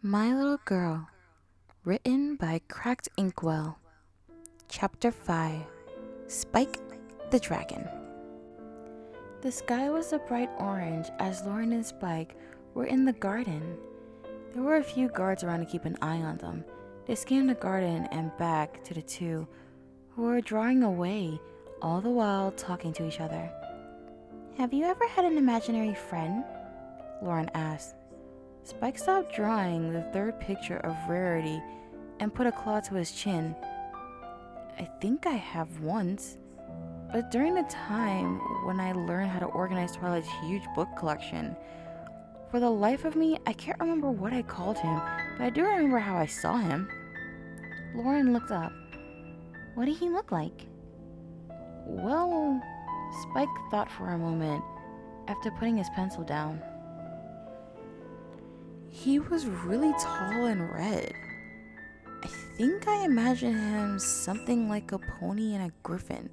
My Little Girl, written by Cracked Inkwell. Chapter 5, Spike the Dragon. The sky was a bright orange as Lauren and Spike were in the garden. There were a few guards around to keep an eye on them. They scanned the garden and back to the two, who were drawing away, all the while talking to each other. "Have you ever had an imaginary friend?" Lauren asked. Spike stopped drawing the third picture of Rarity and put a claw to his chin. "I think I have once, but during the time when I learned how to organize Twilight's huge book collection. For the life of me, I can't remember what I called him, but I do remember how I saw him." Lauren looked up. "What did he look like?" "Well," Spike thought for a moment after putting his pencil down. "He was really tall and red. I think I imagine him something like a pony and a griffin.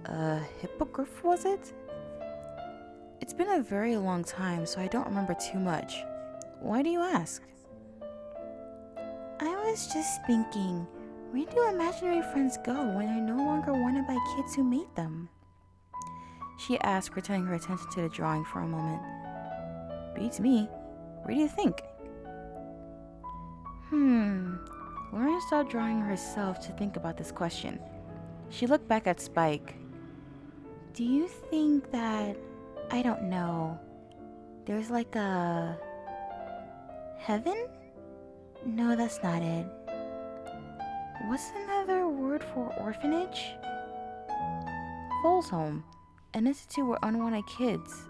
A hippogriff, was it? It's been a very long time, so I don't remember too much. Why do you ask?" "I was just thinking, where do imaginary friends go when they're no longer wanted by kids who made them?" she asked, returning her attention to the drawing for a moment. "Beats me. Where do you think?" Lauren stopped drawing herself to think about this question. She looked back at Spike. "Do you think that, I don't know, there's like a heaven? No, that's not it. What's another word for orphanage?" "Foal's home. An institute where unwanted kids.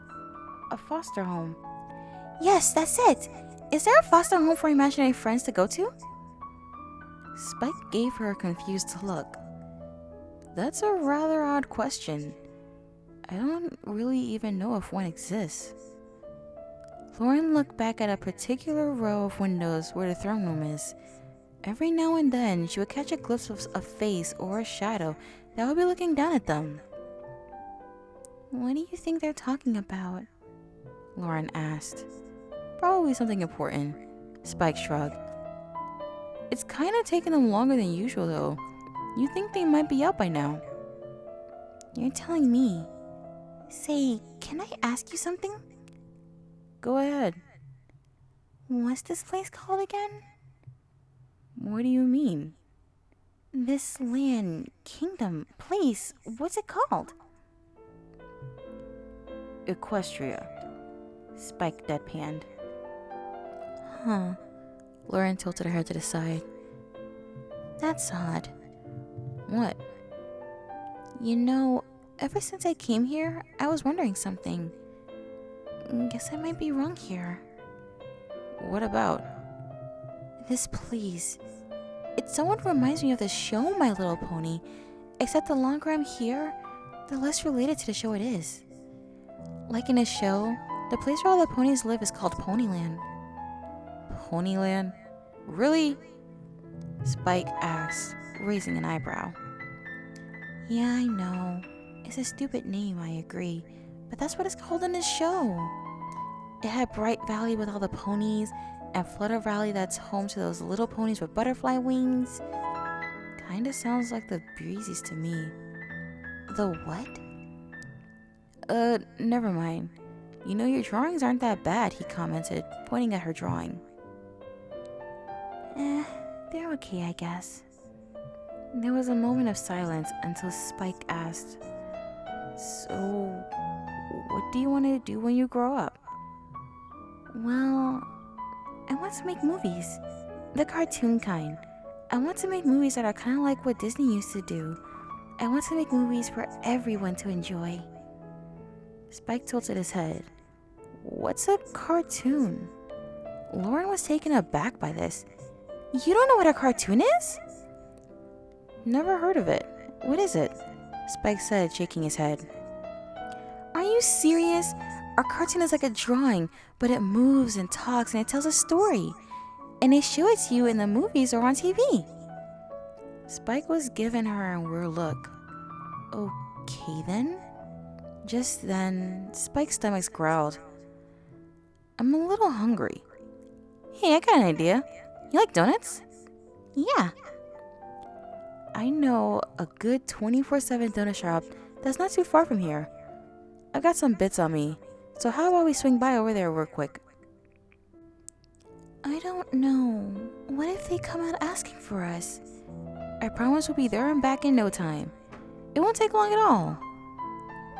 A foster home." "Yes, that's it. Is there a foster home for imaginary friends to go to?" Spike gave her a confused look. "That's a rather odd question. I don't really even know if one exists." Lauren looked back at a particular row of windows where the throne room is. Every now and then, she would catch a glimpse of a face or a shadow that would be looking down at them. "What do you think they're talking about?" Lauren asked. "Probably something important," Spike shrugged. "It's kind of taking them longer than usual, though. You think they might be out by now." "You're telling me. Say, can I ask you something?" "Go ahead." "What's this place called again?" "What do you mean?" "This land, kingdom, place, what's it called?" "Equestria," Spike deadpanned. "Huh." Lauren tilted her head to the side. "That's odd." "What?" "You know, ever since I came here, I was wondering something. Guess I might be wrong here." "What about?" "This place. It somewhat reminds me of the show My Little Pony, except the longer I'm here, the less related to the show it is. Like in the show, the place where all the ponies live is called Ponyland." "Ponyland? Really?" Spike asked, raising an eyebrow. "Yeah, I know. It's a stupid name, I agree, but that's what it's called in the show. It had Bright Valley with all the ponies, and Flutter Valley that's home to those little ponies with butterfly wings. Kinda sounds like the Breezies to me." "The what?" Never mind. You know, your drawings aren't that bad," he commented, pointing at her drawing. They're okay, I guess." There was a moment of silence until Spike asked, "So, what do you want to do when you grow up?" "Well, I want to make movies. The cartoon kind. I want to make movies that are kind of like what Disney used to do. I want to make movies for everyone to enjoy." Spike tilted his head. "What's a cartoon?" Lauren was taken aback by this. "You don't know what a cartoon is?" "Never heard of it. What is it?" Spike said, shaking his head. "Are you serious? A cartoon is like a drawing, but it moves and talks and it tells a story. And they show it to you in the movies or on TV." Spike was giving her a weird look. "Okay then." Just then, Spike's stomach growled. "I'm a little hungry." Hey, I got an idea. You like donuts? Yeah. I know a good 24/7 donut shop that's not too far from here. I've got some bits on me, so how about we swing by over there real quick? I don't know. What if they come out asking for us? I promise we'll be there and back in no time. It won't take long at all.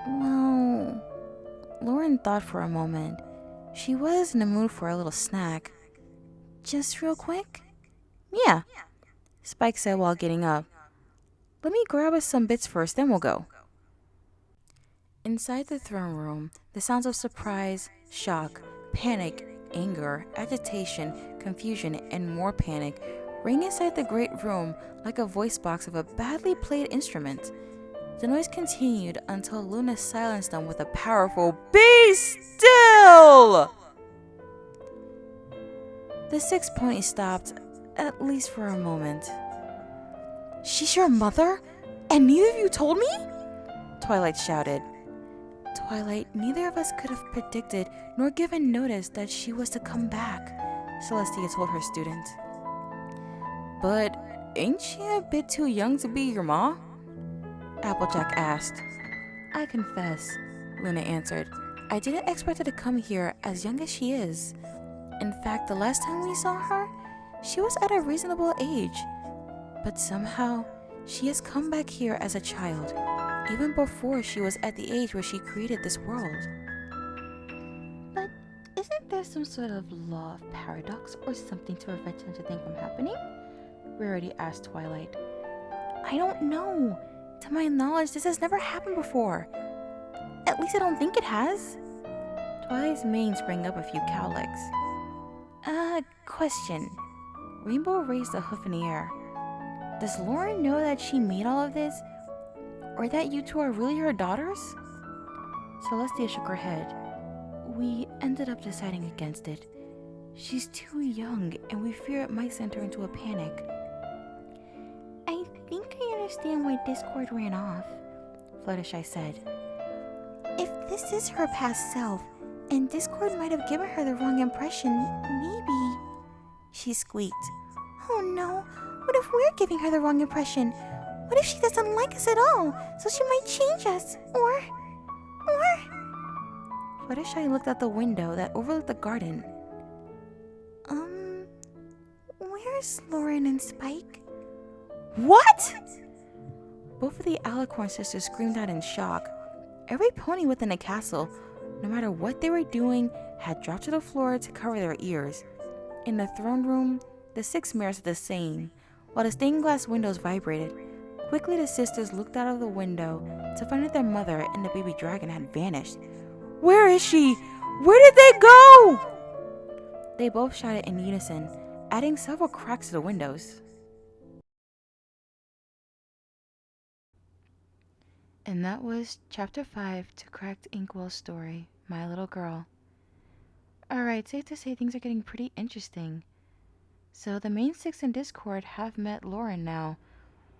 Well, Lauren thought for a moment. She was in the mood for a little snack. Just real quick? Yeah, Spike said while getting up. Let me grab us some bits first, then we'll go. Inside the throne room, the sounds of surprise, shock, panic, anger, agitation, confusion, and more panic rang inside the great room like a voice box of a badly played instrument. The noise continued until Luna silenced them with a powerful "Be still!" The sixth pony stopped, at least for a moment. She's your mother? And neither of you told me? Twilight shouted. Twilight, neither of us could have predicted nor given notice that she was to come back, Celestia told her student. But ain't she a bit too young to be your ma? Applejack asked. I confess, Luna answered. I didn't expect her to come here as young as she is. In fact, the last time we saw her, she was at a reasonable age. But somehow, she has come back here as a child, even before she was at the age where she created this world. But isn't there some sort of law of paradox or something to prevent such a thing from happening? Rarity asked Twilight. I don't know. To my knowledge, this has never happened before. At least I don't think it has. Twilight's mane sprang up a few cowlicks. Question. Rainbow raised a hoof in the air. Does Lauren know that she made all of this? Or that you two are really her daughters? Celestia shook her head. We ended up deciding against it. She's too young, and we fear it might send her into a panic. I think I understand why Discord ran off, Fluttershy said. If this is her past self, and Discord might have given her the wrong impression, maybe... She squeaked. Oh no, what if we're giving her the wrong impression? What if she doesn't like us at all, so she might change us? Or... Fluttershy looked out the window that overlooked the garden. Where's Lauren and Spike? What? Both of the Alicorn sisters screamed out in shock. Every pony within the castle, no matter what they were doing, had dropped to the floor to cover their ears. In the throne room, the six mirrors did the same, while the stained glass windows vibrated. Quickly, the sisters looked out of the window to find that their mother and the baby dragon had vanished. Where is she? Where did they go? They both shouted in unison, adding several cracks to the windows. And that was Chapter 5 to Cracked Inkwell's story, My Little Girl. Alright, safe to say things are getting pretty interesting. So the main six in Discord have met Lauren now,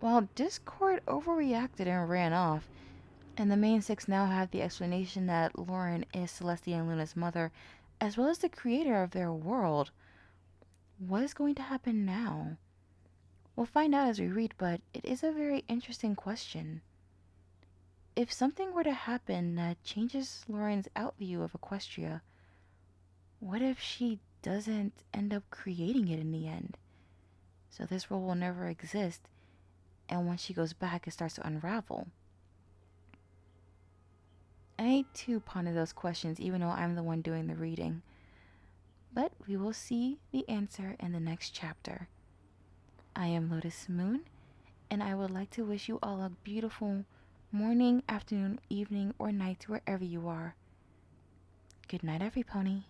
while Discord overreacted and ran off, and the main six now have the explanation that Lauren is Celestia and Luna's mother, as well as the creator of their world. What is going to happen now? We'll find out as we read, but it is a very interesting question. If something were to happen that changes Lauren's outview of Equestria, what if she doesn't end up creating it in the end? So this world will never exist, and once she goes back, it starts to unravel. I too ponder those questions, even though I'm the one doing the reading. But we will see the answer in the next chapter. I am Lotus Moon, and I would like to wish you all a beautiful morning, afternoon, evening, or night wherever you are. Good night, every pony.